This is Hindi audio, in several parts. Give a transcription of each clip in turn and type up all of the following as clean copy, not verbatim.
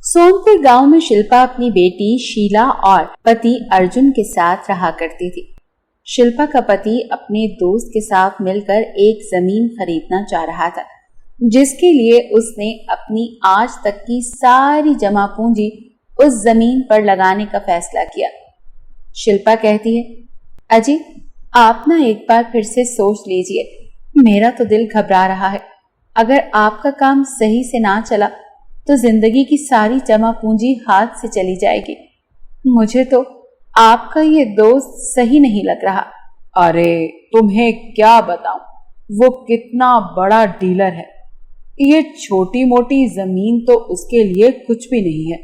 सोनपुर गांव में शिल्पा अपनी बेटी शीला और पति अर्जुन के साथ रहा करती थी। शिल्पा का पति अपने दोस्त के साथ मिलकर एक जमीन खरीदना चाह रहा था, जिसके लिए उसने अपनी आज तक की सारी जमा पूंजी उस जमीन पर लगाने का फैसला किया। शिल्पा कहती है, अजी आप ना एक बार फिर से सोच लीजिए, मेरा तो दिल घबरा रहा है। अगर आपका काम सही से ना चला तो जिंदगी की सारी जमा पूंजी हाथ से चली जाएगी। मुझे तो आपका ये दोस्त सही नहीं लग रहा। अरे तुम्हें क्या बताऊं, वो कितना बड़ा डीलर है। ये छोटी मोटी जमीन तो उसके लिए कुछ भी नहीं है।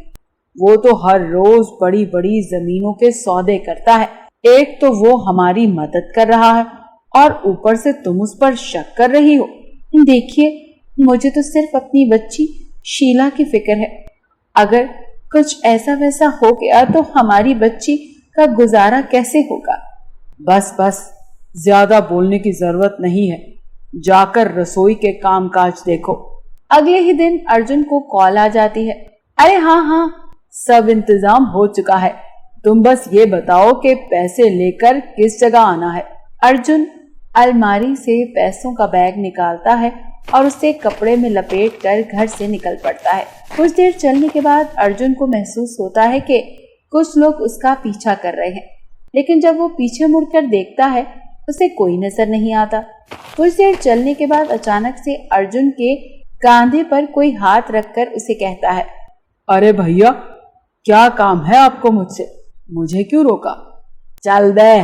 वो तो हर रोज बड़ी बड़ी जमीनों के सौदे करता है। एक तो वो हमारी मदद कर रहा है और ऊपर से तुम उस पर शक कर रही हो। देखिए, मुझे तो सिर्फ अपनी बच्ची शीला की फिक्र है। अगर कुछ ऐसा वैसा हो गया तो हमारी बच्ची का गुजारा कैसे होगा। बस बस, ज्यादा बोलने की जरूरत नहीं है। जाकर रसोई के कामकाज देखो। अगले ही दिन अर्जुन को कॉल आ जाती है। अरे हाँ, सब इंतजाम हो चुका है। तुम बस ये बताओ कि पैसे लेकर किस जगह आना है। अर्जुन अलमारी से पैसों का बैग निकालता है और उसे कपड़े में लपेटकर घर से निकल पड़ता है। कुछ देर चलने के बाद अर्जुन को महसूस होता है कि कुछ लोग उसका पीछा कर रहे हैं, लेकिन जब वो पीछे मुड़कर देखता है उसे कोई नजर नहीं आता। कुछ देर चलने के बाद अचानक से अर्जुन के कंधे पर कोई हाथ रखकर उसे कहता है, अरे भैया, क्या काम है आपको मुझसे? मुझे क्यों रोका? चल दे,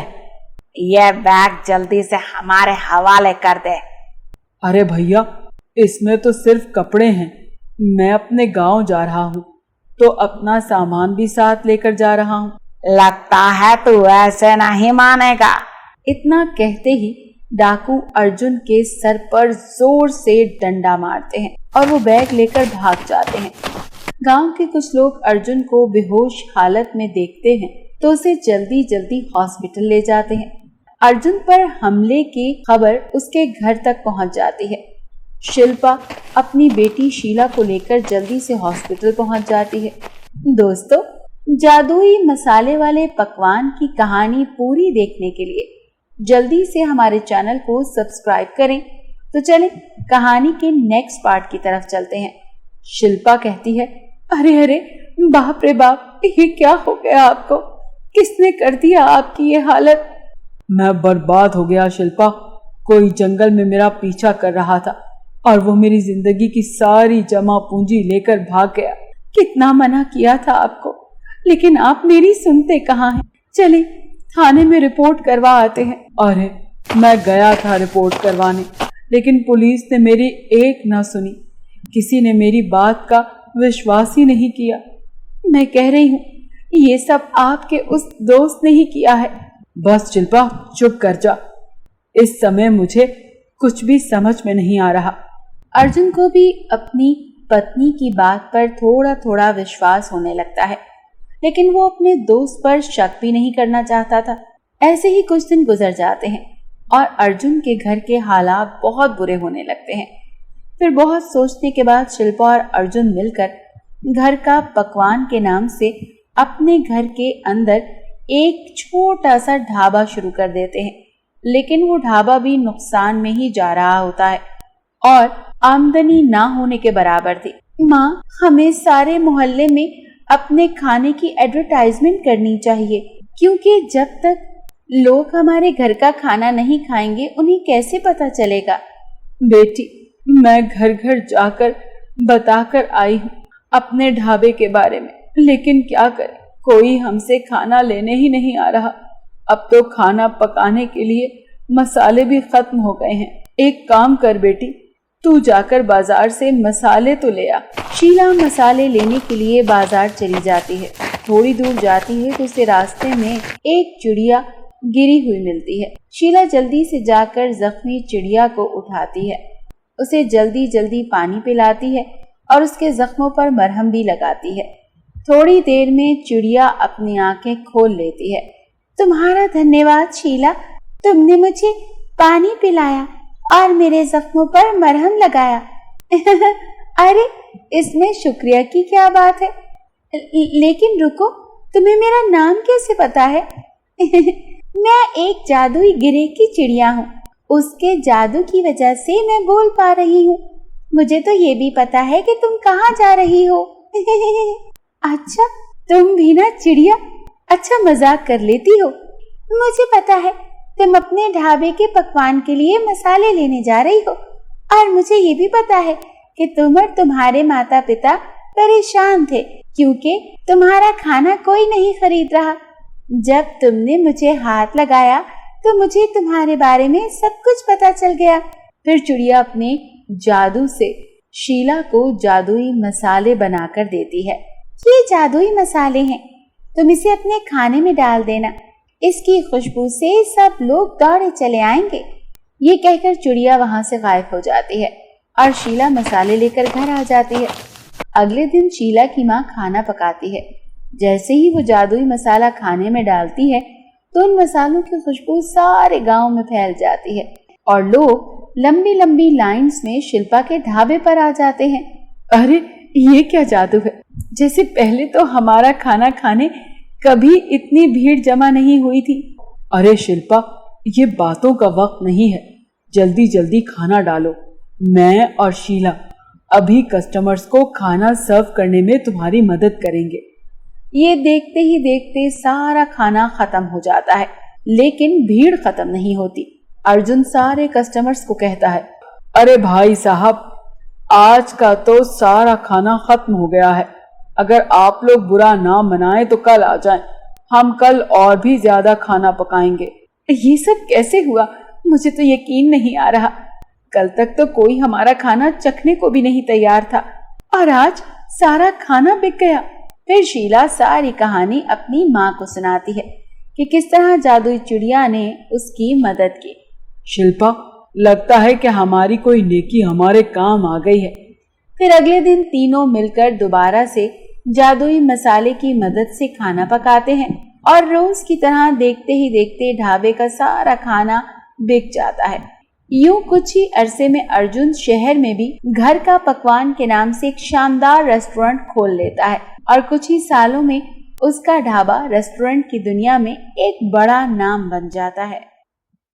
ये बैग जल्दी से हमारे हवाले कर दे। अरे भैया, इसमें तो सिर्फ कपड़े हैं। मैं अपने गांव जा रहा हूँ तो अपना सामान भी साथ लेकर जा रहा हूँ। लगता है तू ऐसे नहीं मानेगा। इतना कहते ही डाकू अर्जुन के सर पर जोर से डंडा मारते हैं और वो बैग लेकर भाग जाते हैं। गांव के कुछ लोग अर्जुन को बेहोश हालत में देखते हैं तो उसे जल्दी जल्दी हॉस्पिटल ले जाते हैं। अर्जुन पर हमले की खबर उसके घर तक पहुंच जाती है। शिल्पा अपनी बेटी शीला को लेकर जल्दी से हॉस्पिटल पहुंच जाती है। दोस्तों, जादुई मसाले वाले पकवान की कहानी पूरी देखने के लिए जल्दी से हमारे चैनल को सब्सक्राइब करें। तो चलें कहानी के नेक्स्ट पार्ट की तरफ चलते हैं। शिल्पा कहती है, अरे अरे बाप रे बाप, ये क्या हो गया आपको? किसने कर दिया आपकी ये हालत? मैं बर्बाद हो गया शिल्पा। कोई जंगल में मेरा पीछा कर रहा था और वो मेरी जिंदगी की सारी जमा पूंजी लेकर भाग गया। कितना मना किया था आपको, लेकिन आप मेरी सुनते कहाँ हैं? चलिए थाने में रिपोर्ट करवा आते हैं। अरे मैं गया था रिपोर्ट करवाने, लेकिन पुलिस ने मेरी एक ना सुनी। किसी ने मेरी बात का विश्वास ही नहीं किया। मैं कह रही हूँ, ये सब आपके उस दोस्त ने ही किया है। बस शिल्पा, चुप कर जा। इस समय मुझे कुछ भी समझ में नहीं आ रहा। अर्जुन को भी अपनी पत्नी की बात पर थोड़ा थोड़ा विश्वास होने लगता है, लेकिन वो अपने दोस्त पर शक भी नहीं करना चाहता था। ऐसे ही कुछ दिन गुजर जाते हैं और अर्जुन के घर के हालात बहुत बुरे होने लगते हैं। फिर बहुत सोचने के बाद शिल्पा और अर्जुन मिलकर घर का पकवान के नाम से अपने घर के अंदर एक छोटा सा ढाबा शुरू कर देते हैं। लेकिन वो ढाबा भी नुकसान में ही जा रहा होता है और आमदनी ना होने के बराबर थी। माँ, हमें सारे मोहल्ले में अपने खाने की एडवर्टाइजमेंट करनी चाहिए, क्योंकि जब तक लोग हमारे घर का खाना नहीं खाएंगे उन्हें कैसे पता चलेगा। बेटी, मैं घर घर जाकर बताकर आई हूँ अपने ढाबे के बारे में, लेकिन क्या करें, कोई हमसे खाना लेने ही नहीं आ रहा। अब तो खाना पकाने के लिए मसाले भी खत्म हो गए हैं। एक काम कर बेटी, तू जाकर बाजार से मसाले तो ले आ। शीला मसाले लेने के लिए बाजार चली जाती है। थोड़ी दूर जाती है तो उसे रास्ते में एक चिड़िया गिरी हुई मिलती है। शीला जल्दी से जाकर जख्मी चिड़िया को उठाती है, उसे जल्दी जल्दी पानी पिलाती है और उसके जख्मों पर मरहम भी लगाती है। थोड़ी देर में चिड़िया अपनी आंखें खोल लेती है। तुम्हारा धन्यवाद शीला, तुमने मुझे पानी पिलाया और मेरे जख्मों पर मरहम लगाया। अरे इसमें शुक्रिया की क्या बात है, लेकिन रुको, तुम्हें मेरा नाम कैसे पता है? मैं एक जादुई गिरे की चिड़िया हूँ। उसके जादू की वजह से मैं बोल पा रही हूँ। मुझे तो ये भी पता है कि तुम कहाँ जा रही हो। अच्छा, तुम भी ना चिड़िया, अच्छा मजाक कर लेती हो। मुझे पता है तुम अपने ढाबे के पकवान के लिए मसाले लेने जा रही हो, और मुझे ये भी पता है कि तुम और तुम्हारे माता पिता परेशान थे क्योंकि तुम्हारा खाना कोई नहीं खरीद रहा। जब तुमने मुझे हाथ लगाया तो मुझे तुम्हारे बारे में सब कुछ पता चल गया। फिर चिड़िया अपने जादू से शीला को जादुई मसाले बनाकर देती है। ये जादुई मसाले हैं, तुम इसे अपने खाने में डाल देना। इसकी खुशबू से सब लोग दौड़े चले आएंगे। ये कहकर चिड़िया वहां से गायब हो जाती है और शीला मसाले लेकर घर आ जाती है। अगले दिन शीला की माँ खाना पकाती है। जैसे ही वो जादुई मसाला खाने में डालती है तो उन मसालों की खुशबू सारे गांव में फैल जाती है और लोग लंबी लंबी लाइंस में शिल्पा के ढाबे पर आ जाते हैं। अरे ये क्या जादू है, जैसे पहले तो हमारा खाना खाने कभी इतनी भीड़ जमा नहीं हुई थी। अरे शिल्पा, ये बातों का वक्त नहीं है, जल्दी जल्दी खाना डालो। मैं और शीला अभी कस्टमर्स को खाना सर्व करने में तुम्हारी मदद करेंगे। ये देखते ही देखते सारा खाना खत्म हो जाता है, लेकिन भीड़ खत्म नहीं होती। अर्जुन सारे कस्टमर्स को कहता है, अरे भाई साहब, आज का तो सारा खाना खत्म हो गया है। अगर आप लोग बुरा ना मनाए तो कल आ जाएं, हम कल और भी ज्यादा खाना पकाएंगे। ये सब कैसे हुआ, मुझे तो यकीन नहीं आ रहा। कल तक तो कोई हमारा खाना चखने को भी नहीं तैयार था और आज सारा खाना बिक गया। फिर शीला सारी कहानी अपनी माँ को सुनाती है कि किस तरह जादुई चिड़िया ने उसकी मदद की। शिल्पा, लगता है कि हमारी कोई नेकी हमारे काम आ गई है। फिर अगले दिन तीनों मिलकर दोबारा से जादुई मसाले की मदद से खाना पकाते हैं और रोज की तरह देखते ही देखते ढाबे का सारा खाना बिक जाता है। यूं कुछ ही अरसे में अर्जुन शहर में भी घर का पकवान के नाम से एक शानदार रेस्टोरेंट खोल लेता है और कुछ ही सालों में उसका ढाबा रेस्टोरेंट की दुनिया में एक बड़ा नाम बन जाता है।